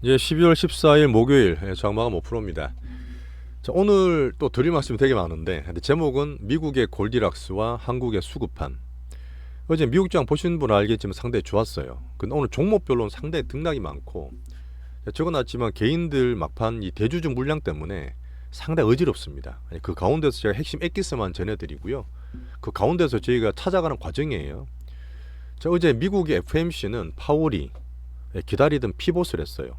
이제 12월 14일 목요일 장마감 5%입니다. 자, 오늘 또 드릴 말씀이 되게 많은데 제목은 미국의 골디락스와 한국의 수급판. 어제 미국장 보신 분 알겠지만 상당히 좋았어요. 근데 오늘 종목별로는 상당히 등락이 많고 적어놨지만 개인들 막판 이 대주주 물량 때문에 상당히 어지럽습니다. 그 가운데서 제가 핵심 엑기스만 전해드리고요. 그 가운데서 저희가 찾아가는 과정이에요. 자, 어제 미국의 FMC는 파월이 기다리던 피봇을 했어요.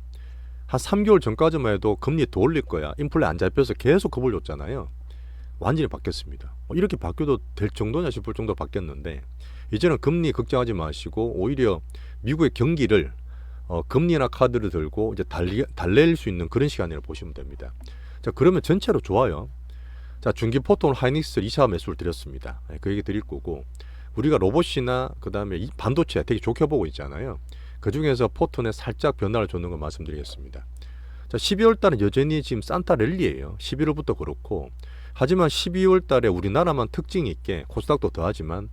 한 3개월 전까지만 해도 금리 더 올릴 거야, 인플레 안 잡혀서 계속 겁을 줬잖아요. 완전히 바뀌었습니다. 이렇게 바뀌어도 될 정도냐 싶을 정도로 바뀌었는데 이제는 금리 걱정하지 마시고 오히려 미국의 경기를 금리나 카드를 들고 이제 달랠 수 있는 그런 시간이라고 보시면 됩니다. 자, 그러면 전체로 좋아요. 자, 중기 포톤 하이닉스 2차 매수를 드렸습니다. 그 얘기 드릴 거고, 우리가 로봇이나 그 다음에 반도체 되게 좋게 보고 있잖아요. 그 중에서 포톤에 살짝 변화를 줬는 걸 말씀드리겠습니다. 자, 12월 달은 여전히 지금 산타 랠리예요. 11월부터 그렇고, 하지만 12월 달에 우리나라만 특징이 있게 코스닥도 더하지만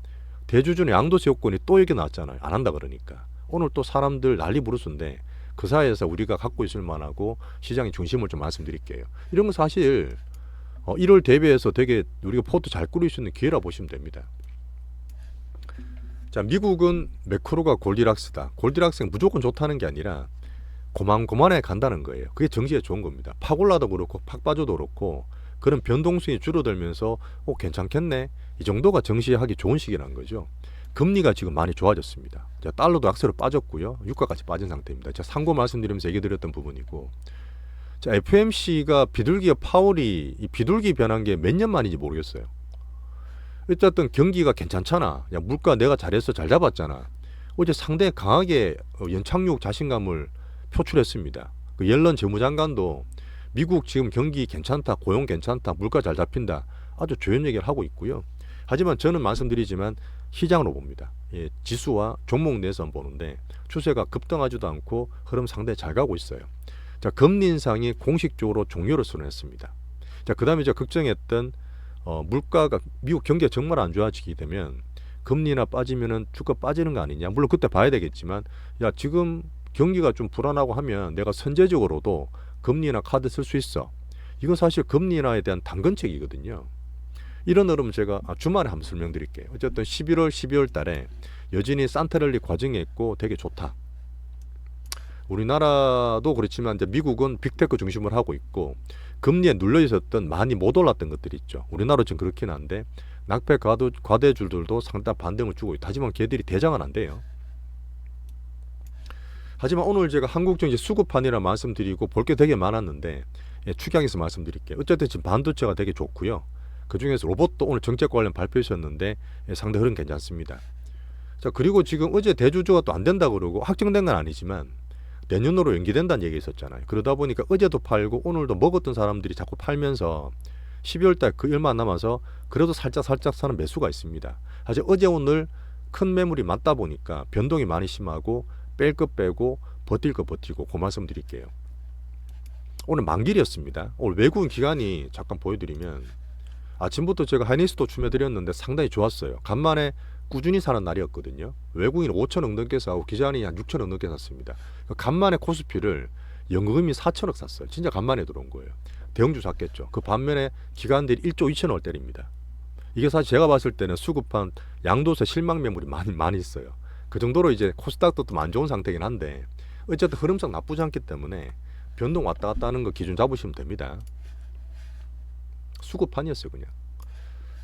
대주주의 양도세 요건이 또 얘기 나왔잖아요. 안 한다 그러니까. 오늘 또 사람들 난리 부르스인데 그 사이에서 우리가 갖고 있을 만하고 시장의 중심을 좀 말씀드릴게요. 이런 건 사실 1월 대비해서 되게 우리가 포트 잘 꾸릴 수 있는 기회라 보시면 됩니다. 자, 미국은 매크로가 골디락스다. 골디락스는 무조건 좋다는 게 아니라 고만고만해 간다는 거예요. 그게 정시에 좋은 겁니다. 팍 올라도 그렇고 팍 빠져도 그렇고 그런 변동성이 줄어들면서 괜찮겠네, 이 정도가 정시하기 좋은 시기라는 거죠. 금리가 지금 많이 좋아졌습니다. 자, 달러도 악세로 빠졌고요. 유가까지 빠진 상태입니다. 제가 상고 말씀드리면서 얘기 드렸던 부분이고, 자, FMC가 비둘기와 파월이 이 비둘기 변한 게 몇 년 만인지 모르겠어요. 어쨌든 경기가 괜찮잖아. 야, 물가 내가 잘했어, 잘 잡았잖아. 어제 상당히 강하게 연착륙 자신감을 표출했습니다. 그 옐런 재무장관도 미국 지금 경기 괜찮다, 고용 괜찮다, 물가 잘 잡힌다, 아주 좋은 얘기를 하고 있고요. 하지만 저는 말씀드리지만 시장으로 봅니다. 예, 지수와 종목 내에서 보는데 추세가 급등하지도 않고 흐름 상당히 잘 가고 있어요. 자, 금리 인상이 공식적으로 종료를 선언했습니다. 자, 그 다음에 제가 걱정했던 물가가 미국 경기가 정말 안 좋아지게 되면 금리나 빠지면은 주가 빠지는 거 아니냐. 물론 그때 봐야 되겠지만, 야, 지금 경기가 좀 불안하고 하면 내가 선제적으로도 금리나 카드 쓸 수 있어. 이건 사실 금리나에 대한 당근책이거든요. 이런 흐름은 제가 주말에 한번 설명드릴게요. 어쨌든 11월, 12월 달에 여전히 산타랠리 과정에 있고 되게 좋다. 우리나라도 그렇지만 이제 미국은 빅테크 중심으로 하고 있고 금리에 눌려 있었던 많이 못 올랐던 것들이 있죠. 우리나라도 지금 그렇긴 한데 낙폐 과대주들도 상당 반등을 주고 있다. 하지만 걔들이 대장은 안 돼요. 하지만 오늘 제가 한국증시 수급판이라 말씀드리고 볼 게 되게 많았는데 축약해서 말씀드릴게요. 어쨌든 지금 반도체가 되게 좋고요. 그 중에서 로봇도 오늘 정책 관련 발표하셨는데 상대 흐름 괜찮습니다. 자, 그리고 지금 어제 대주주가 또 안 된다 그러고 확정된 건 아니지만 내년으로 연기된다는 얘기 있었잖아요. 그러다 보니까 어제도 팔고 오늘도 먹었던 사람들이 자꾸 팔면서 12월 달 그 얼마 안 남아서 그래도 살짝 사는 매수가 있습니다. 하지만 어제 오늘 큰 매물이 많다 보니까 변동이 많이 심하고 뺄 거 빼고 버틸 거 버티고 그 말씀 드릴게요. 오늘 만길이었습니다. 오늘 외국인 기관이 잠깐 보여드리면 아침부터 제가 하이닉스도 추천드렸는데 상당히 좋았어요. 간만에 꾸준히 사는 날이었거든요. 외국인 5천억 넘게 사고 기관이 한 6천억 넘게 샀습니다. 간만에 코스피를 연금이 4천억 샀어요. 진짜 간만에 들어온 거예요. 대형주 샀겠죠. 그 반면에 기관들이 1조 2천억을 때립니다. 이게 사실 제가 봤을 때는 수급한 양도세 실망 매물이 많이 있어요. 그 정도로 이제 코스닥도 좀 안 좋은 상태긴 한데 어쨌든 흐름상 나쁘지 않기 때문에 변동 왔다 갔다 하는 거 기준 잡으시면 됩니다. 수급판이었어요 그냥.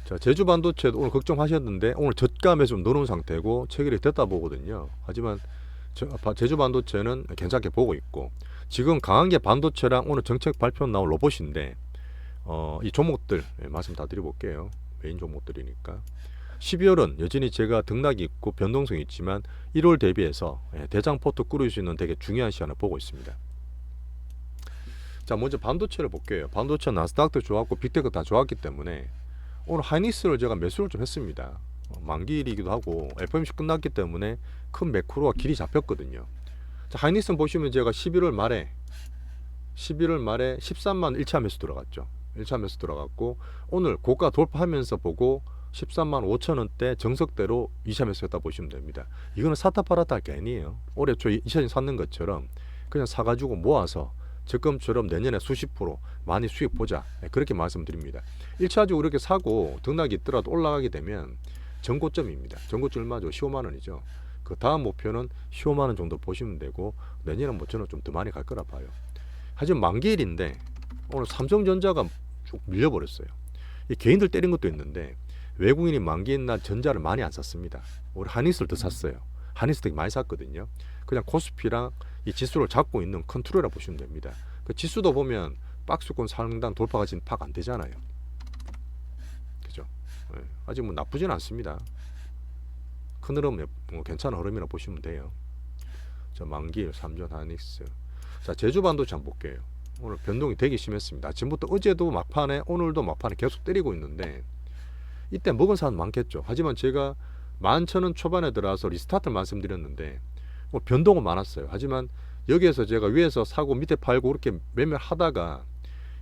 자, 제주 반도체도 오늘 걱정하셨는데 오늘 저감에 좀 넣어놓은 상태고 체결이 됐다 보거든요. 하지만 제주 반도체는 괜찮게 보고 있고, 지금 강한 게 반도체랑 오늘 정책 발표 나온 로봇인데 이 종목들 말씀 다 드려볼게요. 메인 종목들이니까 12월은 여전히 제가 등락이 있고 변동성이 있지만 1월 대비해서 대장 포트 꾸릴 수 있는 되게 중요한 시간을 보고 있습니다. 자, 먼저 반도체를 볼게요. 반도체 나스닥도 좋았고 빅테크 다 좋았기 때문에 오늘 하이닉스를 제가 매수를 좀 했습니다. 만기일이기도 하고 FOMC 끝났기 때문에 큰 매크로가 길이 잡혔거든요. 자, 하이닉스 보시면 제가 11월 말에 13만 1차 매수 들어갔죠. 1차 매수 들어갔고 오늘 고가 돌파하면서 보고 13만 5천 원대 정석대로 2차 매수했다 보시면 됩니다. 이거는 사타 팔았다 할 게 아니에요. 올해 초 2차 샀는 것처럼 그냥 사가지고 모아서 적금처럼 내년에 수십 프로 많이 수익 보자. 그렇게 말씀드립니다. 1차적으로 이렇게 사고 등락이 있더라도 올라가게 되면 전고점입니다. 전고점 얼마죠? 15만 원이죠. 그 다음 목표는 15만 원 정도 보시면 되고 내년은 뭐 저는 좀 더 많이 갈 거라 봐요. 하지만 만기일인데 오늘 삼성전자가 쭉 밀려버렸어요. 이 개인들 때린 것도 있는데 외국인이 만기일 날 전자를 많이 안 샀습니다. 우리 한익스를 더 샀어요. 한익스 되게 많이 샀거든요. 그냥 코스피랑 이 지수를 잡고 있는 컨트롤이라 보시면 됩니다. 그 지수도 보면 박스권 상단 돌파가 지금 파악 안 되잖아요. 그죠? 네. 아직 뭐 나쁘진 않습니다. 큰 흐름 뭐 괜찮은 흐름이라 보시면 돼요. 자, 만기일, 삼전, 한익스. 자, 제주반도체 한번 볼게요. 오늘 변동이 되게 심했습니다. 아침부터 어제도 막판에 오늘도 막판에 계속 때리고 있는데 이때 먹은 사람 많겠죠. 하지만 제가 11,000원 초반에 들어와서 리스타트를 말씀드렸는데 뭐 변동은 많았어요. 하지만 여기에서 제가 위에서 사고 밑에 팔고 그렇게 매매를 하다가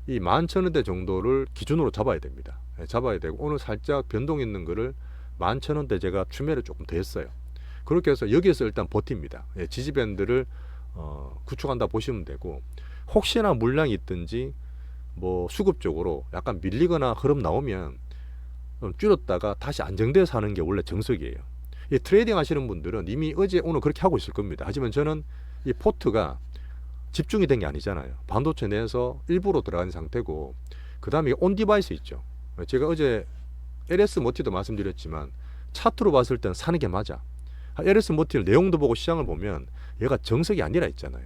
이 11,000원대 정도를 기준으로 잡아야 됩니다. 잡아야 되고 오늘 살짝 변동 있는 거를 11,000원대 제가 추매를 조금 더 했어요. 그렇게 해서 여기에서 일단 버팁니다. 지지밴드를 구축한다 보시면 되고 혹시나 물량이 있든지 뭐 수급적으로 약간 밀리거나 흐름 나오면 줄였다가 다시 안정돼서 하는 게 원래 정석이에요. 이 트레이딩 하시는 분들은 이미 어제 오늘 그렇게 하고 있을 겁니다. 하지만 저는 이 포트가 집중이 된 게 아니잖아요. 반도체 내에서 일부로 들어간 상태고 그 다음에 온 디바이스 있죠. 제가 어제 LS 모티도 말씀드렸지만 차트로 봤을 때는 사는 게 맞아. LS 모티를 내용도 보고 시장을 보면 얘가 정석이 아니라 했잖아요.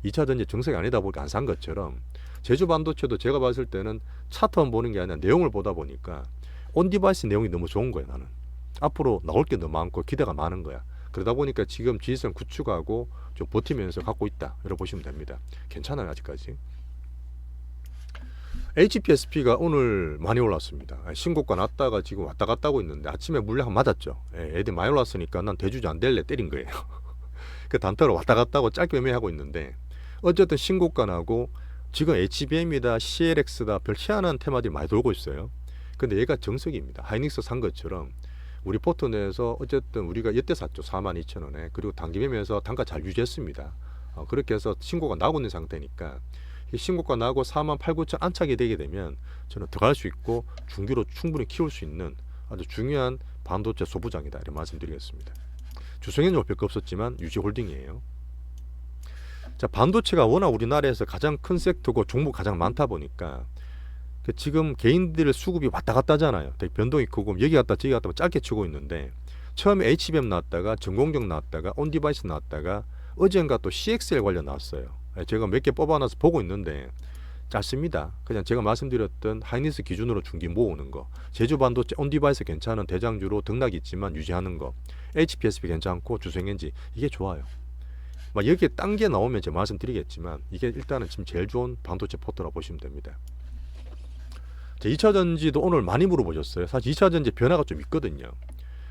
2차전지 정석이 아니다 보니까 안 산 것처럼 제주 반도체도 제가 봤을 때는 차트만 보는 게 아니라 내용을 보다 보니까 온 디바이스 내용이 너무 좋은 거예요. 나는 앞으로 나올 게 너무 많고 기대가 많은 거야. 그러다 보니까 지금 지지선 구축하고 좀 버티면서 갖고 있다 이렇게 보시면 됩니다. 괜찮아요 아직까지. HPSP가 오늘 많이 올랐습니다. 신고가 났다가 지금 왔다 갔다 하고 있는데 아침에 물량 맞았죠. 애들 많이 올랐으니까 난 대주주 안 될래 때린 거예요. 그 단타로 왔다 갔다 하고 짧게 매매하고 있는데 어쨌든 신고가 나고 지금 HBM이다 CLX다 별 희한한 테마들이 많이 돌고 있어요. 근데 얘가 정석입니다. 하이닉스 산 것처럼 우리 포트 내에서 어쨌든 우리가 이때 샀죠. 42,000원에. 그리고 단기 매매에서 단가 잘 유지했습니다. 그렇게 해서 신고가 나오고 있는 상태니까 이 신고가 나고 48,900 안착이 되게 되면 저는 들어갈 수 있고 중기로 충분히 키울 수 있는 아주 중요한 반도체 소부장이다 이렇게 말씀드리겠습니다. 주성에는 별거 없었지만 유지홀딩이에요. 자, 반도체가 워낙 우리나라에서 가장 큰 섹터고 종목 가장 많다 보니까 지금 개인들 수급이 왔다 갔다 하잖아요. 되게 변동이 크고 여기 갔다 저기 갔다 짧게 치고 있는데 처음에 HBM 나왔다가 전공정 나왔다가 온디바이스 나왔다가 어젠가 또 CXL 관련 나왔어요. 제가 몇 개 뽑아놔서 보고 있는데 짧습니다. 그냥 제가 말씀드렸던 하이닉스 기준으로 중기 모으는 거, 제주 반도체 온디바이스 괜찮은 대장주로 등락이 있지만 유지하는 거, HPSP 괜찮고 주성엔지 이게 좋아요. 막 여기에 딴 게 나오면 제가 말씀드리겠지만 이게 일단은 지금 제일 좋은 반도체 포트라고 보시면 됩니다. 2차전지도 오늘 많이 물어보셨어요. 사실 2차전지 변화가 좀 있거든요.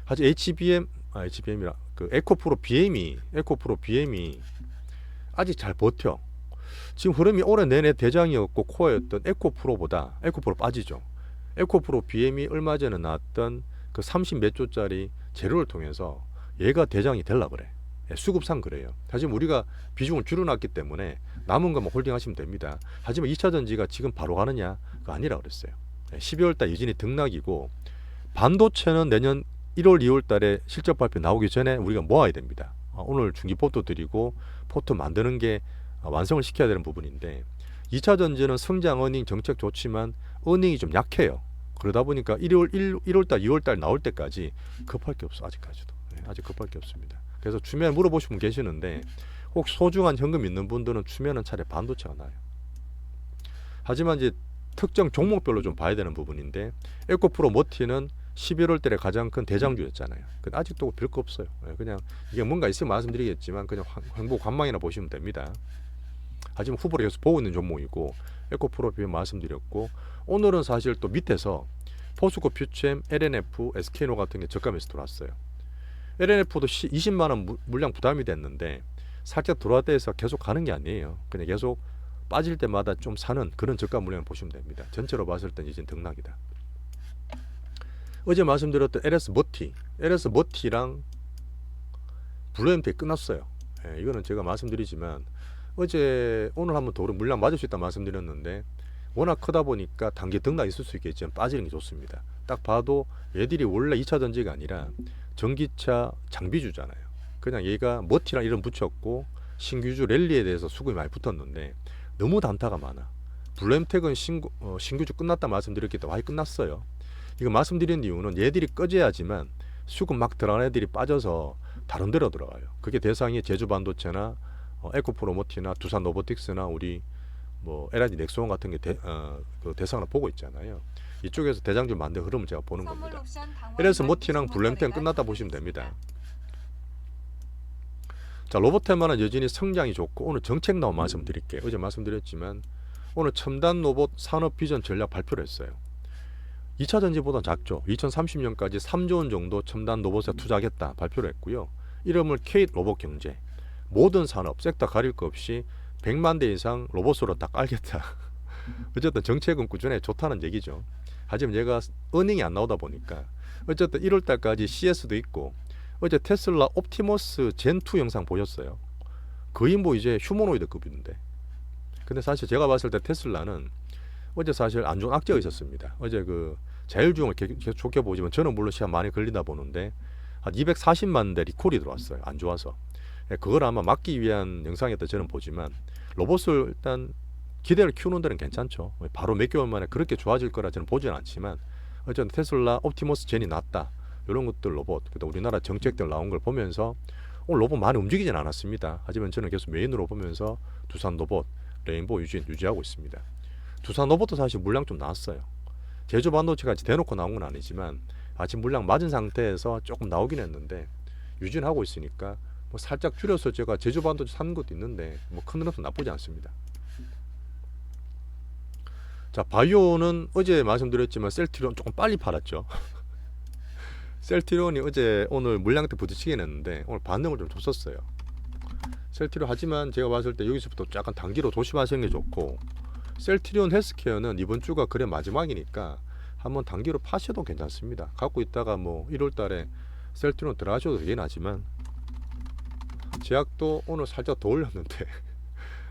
사실 HBM이라 그 에코프로 BM이 아직 잘 버텨. 지금 흐름이 올해 내내 대장이었고 코어였던 에코프로보다 에코프로 빠지죠. 에코프로 BM이 얼마 전에 나왔던 그 30 몇 조짜리 재료를 통해서 얘가 대장이 되려 그래. 수급상 그래요. 하지만 우리가 비중을 줄여놨기 때문에 남은 것만 홀딩하시면 됩니다. 하지만 2차전지가 지금 바로 가느냐? 그거 아니라 그랬어요. 12월달 여전히 등락이고 반도체는 내년 1월 2월달에 실적 발표 나오기 전에 우리가 모아야 됩니다. 오늘 중기포트 드리고 포트 만드는 게 완성을 시켜야 되는 부분인데 2차전지는 성장 어닝 정책 좋지만 어닝이 좀 약해요. 그러다 보니까 1월달 2월달 나올 때까지 급할 게 없어. 아직까지도 아직 급할 게 없습니다. 그래서 추면 물어보시는 분 계시는데 혹 소중한 현금 있는 분들은 추면은 차라리 반도체가 나요. 하지만 이제 특정 종목별로 좀 봐야 되는 부분인데 에코프로 모티는 11월 달에 가장 큰 대장주였잖아요. 근데 아직도 별거 없어요. 그냥 이게 뭔가 있으면 말씀드리겠지만 그냥 행복 관망이나 보시면 됩니다. 하지만 후보로 계속 보고 있는 종목이고 에코프로 비해 말씀드렸고 오늘은 사실 또 밑에서 포스코 퓨처엠, LNF, SK노 같은 게 저가에서 들어왔어요. LNF도 20만원 물량 부담이 됐는데 살짝 들어왔다 해서 계속 가는 게 아니에요. 그냥 계속 빠질 때마다 좀 사는 그런 저가 물량을 보시면 됩니다. 전체로 봤을 땐 이제 등락이다. 어제 말씀드렸던 LS 머티랑 블루엠텍 끝났어요. 이거는 제가 말씀드리지만 어제 오늘 한번 더 물량 맞을 수 있다 말씀드렸는데 워낙 크다 보니까 단기 등락 있을 수 있겠지만 빠지는 게 좋습니다. 딱 봐도 얘들이 원래 2차 전지가 아니라 전기차 장비주잖아요. 그냥 얘가 머티랑 이름 붙였고 신규주 랠리에 대해서 수급이 많이 붙었는데 너무 단타가 많아. 블루엠텍은 신규주 끝났다 말씀드렸기 때문에 많이 끝났어요. 이거 말씀드린 이유는 얘들이 꺼져야지만 수급 막 들어간 애들이 빠져서 다른 데로 들어가요. 그게 대상이 제주반도체나 에코프로모티나 두산 로보틱스나 우리 뭐 LID 넥스원 같은 게 그 대상으로 보고 있잖아요. 이쪽에서 대장주 만든 흐름을 제가 보는 겁니다. 그래서 모티랑 블루엠텍 끝났다 보시면 됩니다. 자, 로봇테마는 여전히 성장이 좋고 오늘 정책 나온 말씀드릴게요. 어제 말씀드렸지만 오늘 첨단 로봇 산업 비전 전략 발표를 했어요. 2차 전지보다 작죠. 2030년까지 3조 원 정도 첨단 로봇에 투자하겠다 발표를 했고요. 이름을 K 로봇 경제. 모든 산업 섹터 가릴 것 없이 100만 대 이상 로봇으로 딱 깔겠다. 어쨌든 정책은 꾸준히 좋다는 얘기죠. 하지만 얘가 어닝이 안 나오다 보니까 어쨌든 1월 달까지 CS도 있고 어제 테슬라 옵티머스 젠2 영상 보셨어요? 거의 뭐 이제 휴머노이드급인데. 근데 사실 제가 봤을 때 테슬라는 어제 사실 안 좋은 악재가 있었습니다. 어제 그 자율주행을 계속 좋게 보지만 저는 물론 시간 많이 걸린다 보는데 한 240만 대 리콜이 들어왔어요. 안 좋아서. 그걸 아마 막기 위한 영상이었다 저는 보지만 로봇을 일단 기대를 키우는 데는 괜찮죠. 바로 몇 개월 만에 그렇게 좋아질 거라 저는 보지는 않지만 어쨌든 테슬라 옵티머스 젠이 낫다. 이런 것들 로봇, 그다음 우리나라 정책들 나온 걸 보면서 오늘 로봇 많이 움직이진 않았습니다. 하지만 저는 계속 메인으로 보면서 두산 로봇, 레인보우 유지하고 있습니다. 두산 로봇도 사실 물량 좀 나왔어요. 제주 반도체까지 대놓고 나온 건 아니지만 아직 물량 맞은 상태에서 조금 나오긴 했는데 유지는 하고 있으니까 뭐 살짝 줄여서 제가 제주 반도체 사는 것도 있는데 뭐 큰 흐름도 나쁘지 않습니다. 자, 바이오는 어제 말씀드렸지만 셀트리온 조금 빨리 팔았죠. 셀트리온이 어제 오늘 물량 때 부딪히긴 했는데 오늘 반등을 좀 줬었어요. 셀트리온 하지만 제가 봤을 때 여기서부터 약간 단기로 조심하시는 게 좋고 셀트리온 헬스케어는 이번 주가 그래 마지막이니까 한번 단기로 파셔도 괜찮습니다. 갖고 있다가 뭐 1월 달에 셀트리온 들어가셔도 되긴 하지만 제약도 오늘 살짝 더 올렸는데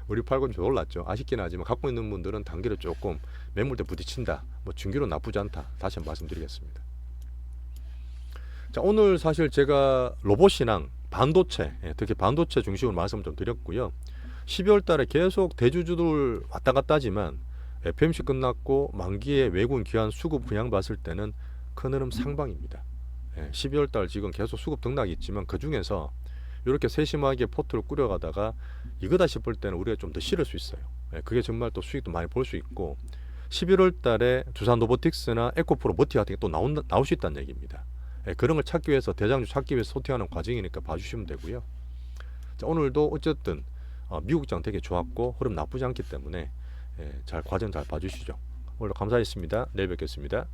우리 팔곤 좀 올랐죠. 아쉽긴 하지만 갖고 있는 분들은 단기로 조금 매물대 부딪힌다. 뭐 중기로 나쁘지 않다. 다시 한번 말씀드리겠습니다. 자, 오늘 사실 제가 로봇이랑 반도체, 특히 반도체 중심으로 말씀 좀 드렸고요. 12월 달에 계속 대주주들 왔다 갔다 하지만 FMC 끝났고 만기에 외국인 귀환 수급 분양 봤을 때는 큰 흐름 상방입니다. 12월 달 지금 계속 수급 등락이 있지만 그 중에서 이렇게 세심하게 포트를 꾸려가다가 이거다 싶을 때는 우리가 좀 더 실을 수 있어요. 그게 정말 또 수익도 많이 볼 수 있고 11월 달에 두산 로보틱스나 에코프로 모티 같은 게 또 나올 수 있다는 얘기입니다. 그런 걸 찾기 위해서 대장주 찾기 위해서 소팅하는 과정이니까 봐주시면 되고요. 자, 오늘도 어쨌든 미국장 되게 좋았고 흐름 나쁘지 않기 때문에 과정 잘 봐주시죠. 오늘 감사했습니다. 내일 뵙겠습니다.